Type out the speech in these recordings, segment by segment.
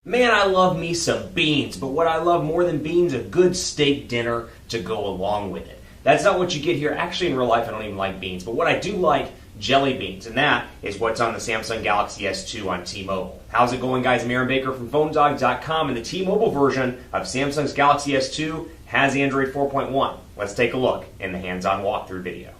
Man, I love me some beans, but what I love more than beans, a good steak dinner to go along with it. That's not what you get here. Actually, in real life, I don't even like beans, but what I do like, jelly beans, and that is what's on the Samsung Galaxy S2 on T-Mobile. How's it going, guys? I'm Aaron Baker from PhoneDog.com, and the T-Mobile version of Samsung's Galaxy S2 has Android 4.1. Let's take a look in the hands-on walkthrough video.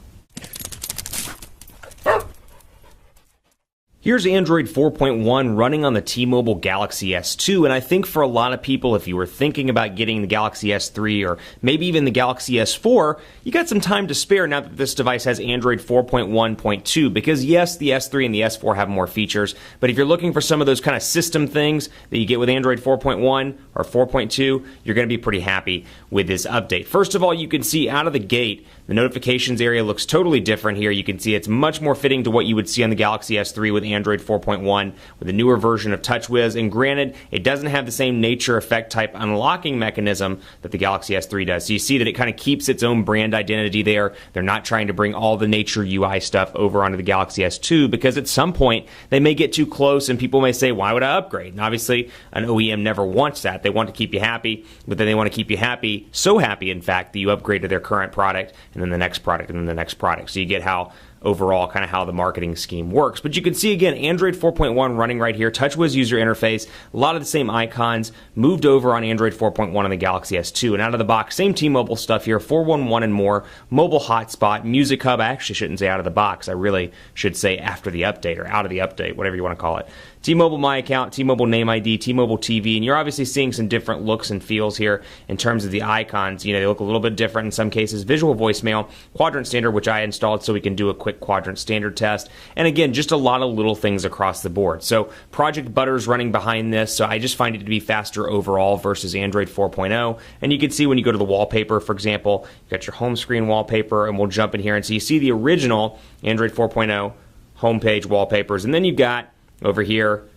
Here's Android 4.1 running on the T-Mobile Galaxy S2, and I think for a lot of people, if you were thinking about getting the Galaxy S3 or maybe even the Galaxy S4, you got some time to spare now that this device has Android 4.1.2, because yes, the S3 and the S4 have more features, but if you're looking for some of those kind of system things that you get with Android 4.1 or 4.2, you're going to be pretty happy with this update. First of all, you can see out of the gate, the notifications area looks totally different here. You can see it's much more fitting to what you would see on the Galaxy S3 with Android 4.1 with a newer version of TouchWiz, and granted, it doesn't have the same nature effect type unlocking mechanism that the Galaxy S3 does. So you see that it kind of keeps its own brand identity there. They're not trying to bring all the nature UI stuff over onto the Galaxy S2 because at some point they may get too close and people may say, why would I upgrade? And obviously an OEM never wants that. They want to keep you happy, but then they want to keep you happy, so happy in fact, that you upgrade to their current product and then the next product and then the next product. So you get how overall kind of how the marketing scheme works. But you can see again Android 4.1 running right here, TouchWiz user interface, a lot of the same icons moved over on Android 4.1 on the Galaxy S2, and out of the box same T-Mobile stuff here, 411 and more, mobile hotspot, music hub. I actually shouldn't say out of the box, I really should say after the update or out of the update, whatever you want to call it. T-Mobile My Account, T-Mobile Name ID, T-Mobile TV, and you're obviously seeing some different looks and feels here in terms of the icons. You know, they look a little bit different in some cases. Visual voicemail, Quadrant Standard, which I installed so we can do a quick Quadrant Standard test, and again, just a lot of little things across the board. So Project Butter's running behind this, so I just find it to be faster overall versus Android 4.0, and you can see when you go to the wallpaper, for example, you got your home screen wallpaper, and we'll jump in here, and so you see the original Android 4.0 homepage wallpapers, and then you've got over here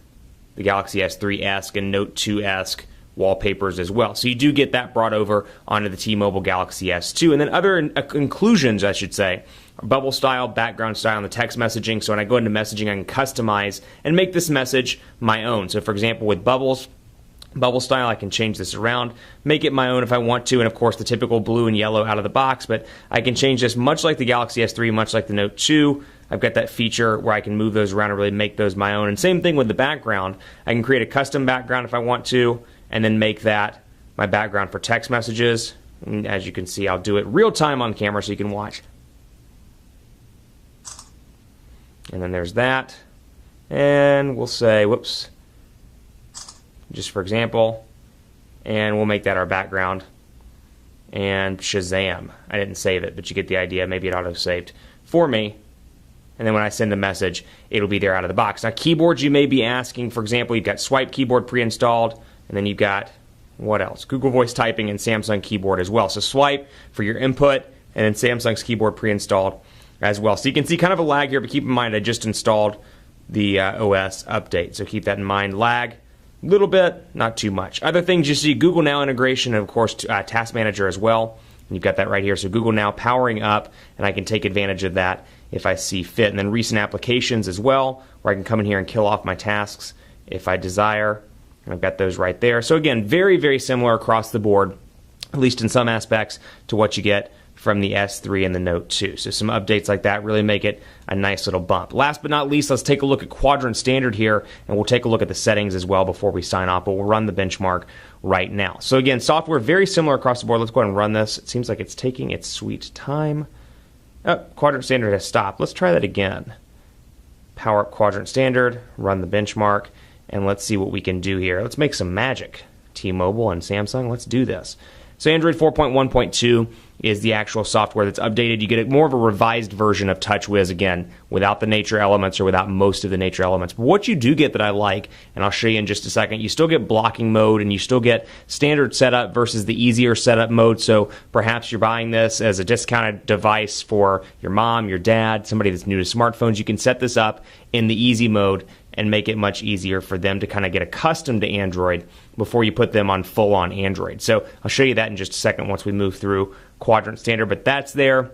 the Galaxy S3-esque and Note 2-esque wallpapers as well. So you do get that brought over onto the T-Mobile Galaxy S2. And then other inclusions, I should say, are bubble style, background style, and the text messaging. So when I go into messaging, I can customize and make this message my own. So for example, with bubble style, I can change this around, make it my own if I want to, and of course the typical blue and yellow out of the box, but I can change this much like the Galaxy S3, much like the Note 2. I've got that feature where I can move those around and really make those my own. And same thing with the background. I can create a custom background if I want to, and then make that my background for text messages. And as you can see, I'll do it real time on camera so you can watch. And then there's that. And we'll say, whoops, just for example, and we'll make that our background. And Shazam. I didn't save it, but you get the idea. Maybe it auto-saved for me. And then when I send a message, it'll be there out of the box. Now, keyboards you may be asking, for example, you've got Swipe keyboard pre-installed, and then you've got, what else? Google Voice Typing and Samsung keyboard as well. So Swipe for your input, and then Samsung's keyboard pre-installed as well. So you can see kind of a lag here, but keep in mind I just installed the OS update. So keep that in mind. Lag, a little bit, not too much. Other things you see, Google Now integration, and of course Task Manager as well. And you've got that right here. So Google Now powering up, and I can take advantage of that if I see fit. And then recent applications as well, where I can come in here and kill off my tasks if I desire. And I've got those right there. So again, very, very similar across the board, at least in some aspects, to what you get from the S3 and the Note 2. So some updates like that really make it a nice little bump. Last but not least, let's take a look at Quadrant Standard here, and we'll take a look at the settings as well before we sign off, but we'll run the benchmark right now. So again, software very similar across the board. Let's go ahead and run this. It seems like it's taking its sweet time. Oh, Quadrant Standard has stopped. Let's try that again. Power up Quadrant Standard, run the benchmark, and let's see what we can do here. Let's make some magic. T-Mobile and Samsung, let's do this. So Android 4.1.2 is the actual software that's updated. You get more of a revised version of TouchWiz, again, without the nature elements or without most of the nature elements. But what you do get that I like, and I'll show you in just a second, you still get blocking mode and you still get standard setup versus the easier setup mode. So perhaps you're buying this as a discounted device for your mom, your dad, somebody that's new to smartphones. You can set this up in the easy mode and make it much easier for them to kind of get accustomed to Android before you put them on full-on Android. So I'll show you that in just a second once we move through Quadrant Standard, but that's there.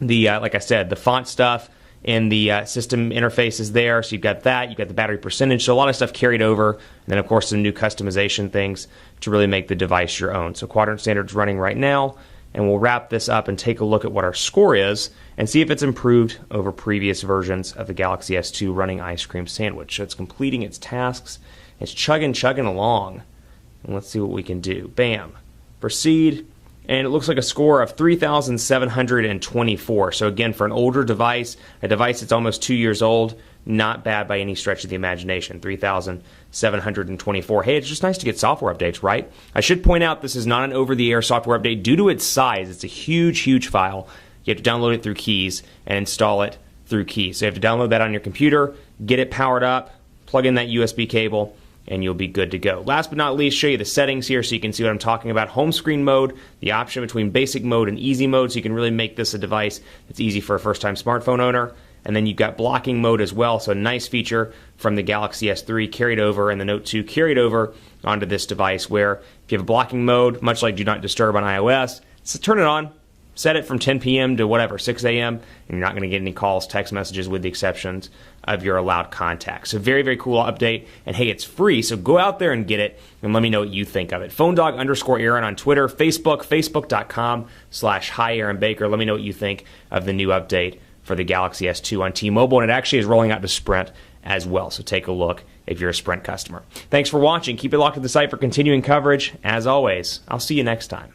The like I said, the font stuff in the system interfaces there. So you've got that, you've got the battery percentage, so a lot of stuff carried over, and then of course some new customization things to really make the device your own. So Quadrant Standard's running right now, and we'll wrap this up and take a look at what our score is and see if it's improved over previous versions of the Galaxy S2 running Ice Cream Sandwich. So it's completing its tasks, it's chugging along, and let's see what we can do. Bam. Proceed. And it looks like a score of 3,724. So again, for an older device, a device that's almost 2 years old, not bad by any stretch of the imagination. 3,724. Hey, it's just nice to get software updates, right? I should point out this is not an over-the-air software update. Due to its size, it's a huge file. You have to download it through Keys and install it through Keys. So you have to download that on your computer, get it powered up, plug in that USB cable, and you'll be good to go. Last but not least, show you the settings here so you can see what I'm talking about. Home screen mode, the option between basic mode and easy mode, so you can really make this a device that's easy for a first-time smartphone owner. And then you've got blocking mode as well, so a nice feature from the Galaxy S3 carried over and the Note 2 carried over onto this device, where if you have a blocking mode, much like Do Not Disturb on iOS, so turn it on, set it from 10 p.m. to whatever, 6 a.m., and you're not going to get any calls, text messages, with the exceptions of your allowed contacts. So very cool update. And hey, it's free, so go out there and get it, and let me know what you think of it. PhoneDog_Aaron on Twitter, Facebook, Facebook.com/Hi Aaron Baker. Let me know what you think of the new update for the Galaxy S2 on T-Mobile, and it actually is rolling out to Sprint as well, so take a look if you're a Sprint customer. Thanks for watching. Keep it locked to the site for continuing coverage. As always, I'll see you next time.